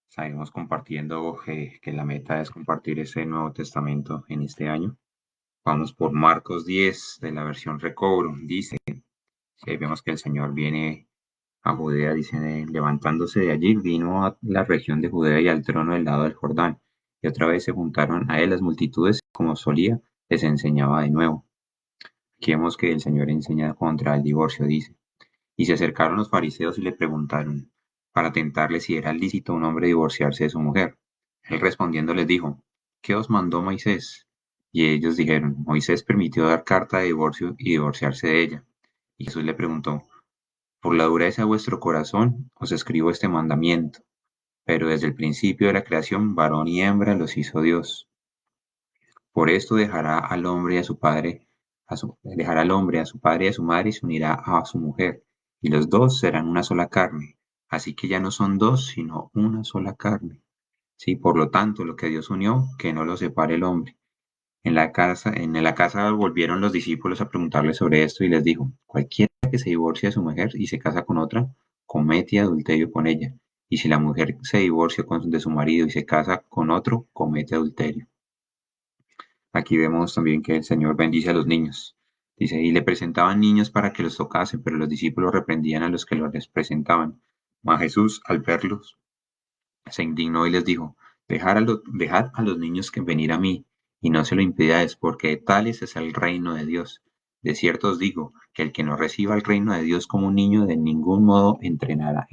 Sabemos compartiendo que la meta es compartir ese Nuevo Testamento en este año. Vamos por Marcos 10 de la versión Recobro. Dice, si ahí vemos que el Señor viene a Judea, dice, levantándose de allí, vino a la región de Judea y al trono del lado del Jordán. Y otra vez se juntaron a él las multitudes, como solía, les enseñaba de nuevo. Aquí vemos que el Señor enseña contra el divorcio, dice. Y se acercaron los fariseos y le preguntaron, para tentarle si era lícito a un hombre divorciarse de su mujer. Él respondiendo les dijo, ¿qué os mandó Moisés? Y ellos dijeron, Moisés permitió dar carta de divorcio y divorciarse de ella. Y Jesús le preguntó, por la dureza de vuestro corazón os escribo este mandamiento, pero desde el principio de la creación varón y hembra los hizo Dios. Por esto dejará al hombre a su padre, dejará al hombre a su padre y a su madre y se unirá a su mujer, y los dos serán una sola carne. Así que ya no son dos, sino una sola carne. Sí, por lo tanto, lo que Dios unió, que no lo separe el hombre. En la casa volvieron los discípulos a preguntarle sobre esto y les dijo, cualquiera que se divorcie de su mujer y se casa con otra, comete adulterio con ella. Y si la mujer se divorcia de su marido y se casa con otro, comete adulterio. Aquí vemos también que el Señor bendice a los niños. Dice, y le presentaban niños para que los tocasen, pero los discípulos reprendían a los que los les presentaban. Mas Jesús, al verlos, se indignó y les dijo, dejad a los niños que venir a mí, y no se lo impidáis, porque de tales es el reino de Dios. De cierto os digo, que el que no reciba el reino de Dios como un niño, de ningún modo entrará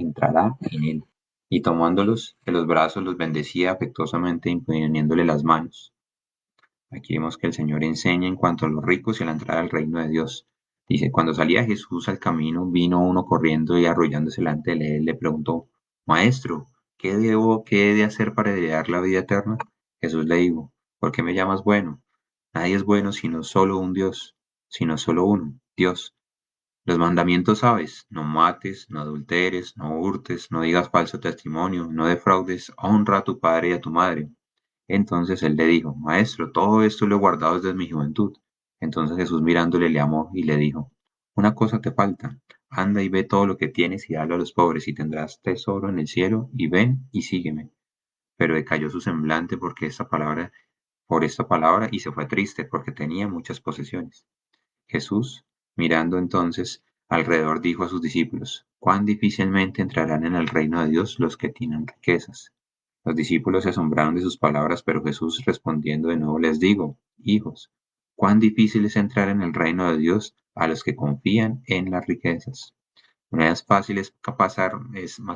en él. Y tomándolos de los brazos, los bendecía afectuosamente, imponiéndole las manos. Aquí vemos que el Señor enseña en cuanto a los ricos y a la entrada al reino de Dios. Dice, cuando salía Jesús al camino, vino uno corriendo y arrollándose delante de él, le preguntó, Maestro, qué he de hacer para heredar la vida eterna? Jesús le dijo, ¿por qué me llamas bueno? Nadie es bueno sino solo un Dios, sino solo uno, Dios. Los mandamientos sabes, no mates, no adulteres, no hurtes, no digas falso testimonio, no defraudes, honra a tu padre y a tu madre. Entonces él le dijo, Maestro, todo esto lo he guardado desde mi juventud. Entonces Jesús mirándole le amó y le dijo, una cosa te falta, anda y ve todo lo que tienes y dalo a los pobres y tendrás tesoro en el cielo, y ven y sígueme. Pero decayó su semblante por esta palabra y se fue triste porque tenía muchas posesiones. Jesús, mirando entonces alrededor, dijo a sus discípulos, cuán difícilmente entrarán en el reino de Dios los que tienen riquezas. Los discípulos se asombraron de sus palabras, pero Jesús respondiendo de nuevo les digo, hijos, cuán difícil es entrar en el reino de Dios a los que confían en las riquezas. Es más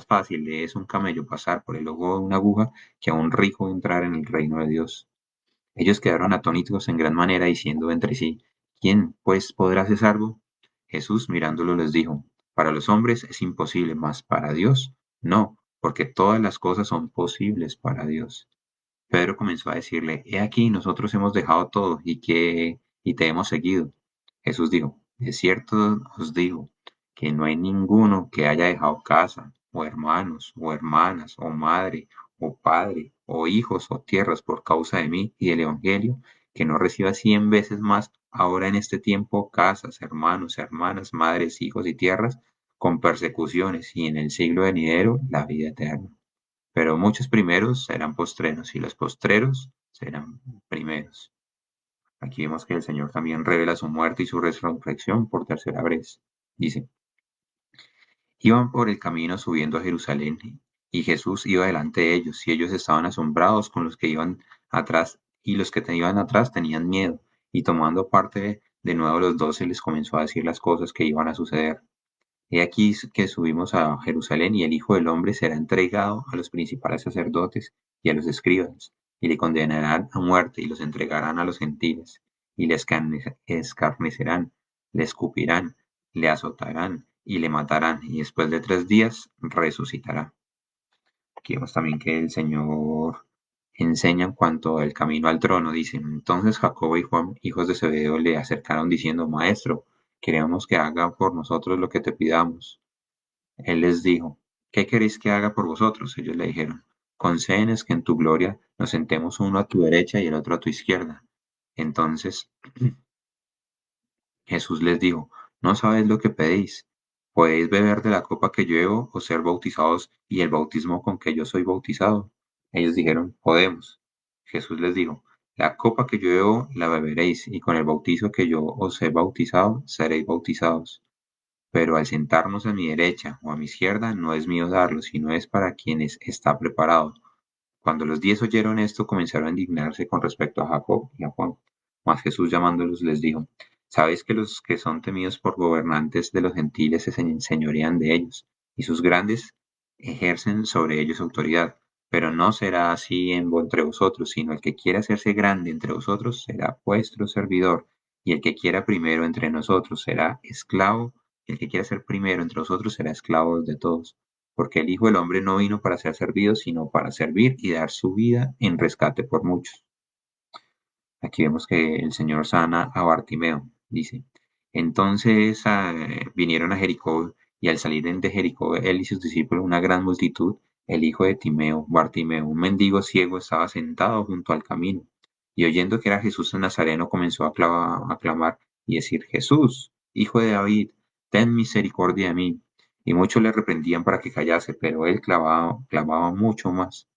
fácil es un camello pasar por el ojo de una aguja que a un rico entrar en el reino de Dios. Ellos quedaron atónitos en gran manera, diciendo entre sí, ¿quién, pues, podrá ser salvo? Jesús, mirándolo, les dijo, para los hombres es imposible, mas para Dios no, porque todas las cosas son posibles para Dios. Pedro comenzó a decirle, he aquí, nosotros hemos dejado todo y te hemos seguido. Jesús dijo, de cierto os digo, que no hay ninguno que haya dejado casa, o hermanos, o hermanas, o madre, o padre, o hijos, o tierras por causa de mí y del Evangelio, que no reciba 100 veces más ahora en este tiempo casas, hermanos, hermanas, madres, hijos y tierras, con persecuciones, y en el siglo venidero la vida eterna. Pero muchos primeros serán postreros, y los postreros serán primeros. Aquí vemos que el Señor también revela su muerte y su resurrección por tercera vez. Dice, iban por el camino subiendo a Jerusalén, y Jesús iba delante de ellos, y ellos estaban asombrados con los que iban atrás, y los que iban atrás tenían miedo, y tomando parte de nuevo los 12 les comenzó a decir las cosas que iban a suceder. He aquí que subimos a Jerusalén, y el Hijo del Hombre será entregado a los principales sacerdotes y a los escribas, y le condenarán a muerte, y los entregarán a los gentiles, y le escarnecerán, le escupirán, le azotarán, y le matarán, y después de 3 días resucitará. Aquí vemos también que el Señor enseña en cuanto al camino al trono. Dice, entonces Jacobo y Juan, hijos de Zebedeo, le acercaron diciendo, Maestro, queremos que haga por nosotros lo que te pidamos. Él les dijo, ¿qué queréis que haga por vosotros? Ellos le dijeron, concédenos que en tu gloria nos sentemos uno a tu derecha y el otro a tu izquierda. Entonces Jesús les dijo, no sabéis lo que pedís. ¿podéis beber de la copa que yo bebo o ser bautizados y el bautismo con que yo soy bautizado? Ellos dijeron, podemos. Jesús les dijo, la copa que yo bebo la beberéis y con el bautizo que yo os he bautizado seréis bautizados. Pero al sentarnos a mi derecha o a mi izquierda no es mío darlo, sino es para quienes está preparado. Cuando los 10 oyeron esto, comenzaron a indignarse con respecto a Jacob y a Juan. Mas Jesús llamándolos les dijo, ¿sabéis que los que son temidos por gobernantes de los gentiles se enseñorean de ellos, y sus grandes ejercen sobre ellos autoridad? Pero no será así entre vosotros, sino el que quiera hacerse grande entre vosotros será vuestro servidor, y el que quiera primero entre nosotros será esclavo, y el que quiera ser primero entre vosotros será esclavo de todos. Porque el Hijo del Hombre no vino para ser servido, sino para servir y dar su vida en rescate por muchos. Aquí vemos que el Señor sana a Bartimeo, dice. Entonces vinieron a Jericó, y al salir de Jericó él y sus discípulos una gran multitud, el hijo de Timeo, Bartimeo, un mendigo ciego, estaba sentado junto al camino. Y oyendo que era Jesús el Nazareno, comenzó a clamar y decir, Jesús, hijo de David, ten misericordia de mí. Y muchos le reprendían para que callase, pero él clamaba mucho más.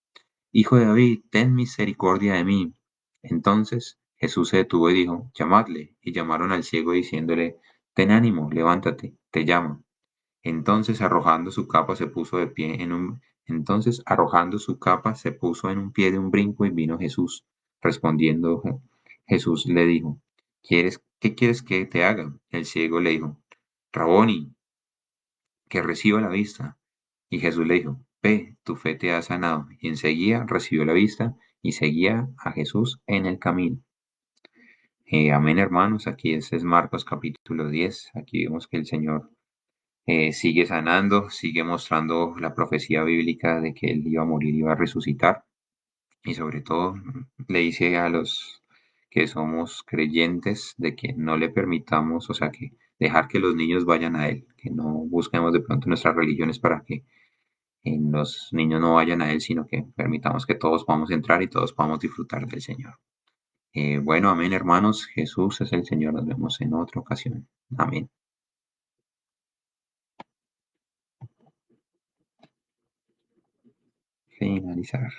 Hijo de David, ten misericordia de mí. Entonces Jesús se detuvo y dijo, llamadle. Y llamaron al ciego diciéndole, ten ánimo, levántate, te llama. Entonces arrojando su capa se puso de pie en un Entonces arrojando su capa se puso en un pie de un brinco y vino Jesús. Respondiendo Jesús le dijo, ¿qué quieres que te haga? El ciego le dijo, Raboni, que reciba la vista. Y Jesús le dijo, ve, tu fe te ha sanado. Y enseguida recibió la vista y seguía a Jesús en el camino. Amén, hermanos. Aquí es Marcos capítulo 10. Aquí vemos que el Señor sigue sanando, sigue mostrando la profecía bíblica de que Él iba a morir, iba a resucitar. Y sobre todo le dice a los que somos creyentes de que no le permitamos, o sea, que dejar que los niños vayan a Él, que no busquemos de pronto nuestras religiones para que los niños no vayan a Él, sino que permitamos que todos podamos entrar y todos podamos disfrutar del Señor. Bueno, amén, hermanos. Jesús es el Señor. Nos vemos en otra ocasión. Amén. Finalizar.